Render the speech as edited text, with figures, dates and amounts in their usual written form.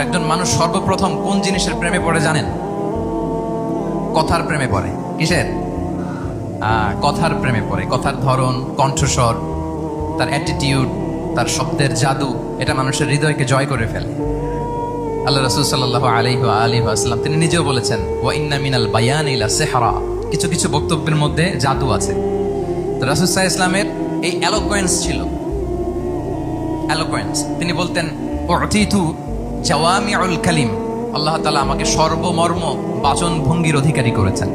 একজন মানুষ সর্বপ্রথম কোন জিনিসের প্রেমে পড়ে জানেন? কথার প্রেমে পড়ে। কিসের? কথার প্রেমে পড়ে। কথার ধরন, কণ্ঠস্বর, তার অ্যাটিটিউড, তার শব্দের জাদু, এটা মানুষের হৃদয়কে জয় করে ফেলে। আল্লাহ রাসূল সাল্লাল্লাহু আলাইহি ওয়া আলিহি ওয়াসাল্লাম তিনি নিজেও বলেছেন, ওয়া ইন্না মিনাল বায়ানি লা সিহরা, কিছু কিছু বক্তব্যের মধ্যে জাদু আছে। তো রাসূল সাল্লাল্লাহু আলাইহি ওয়াসাল্লামের এই এলোকোয়েন্স ছিল, এলোকোয়েন্স। তিনি বলতেন, উতিতু জাওয়ামিউল কালিম, আল্লাহ তাআলা আমাকে সর্বমর্ম বাচন ভঙ্গির অধিকারী করেছেন।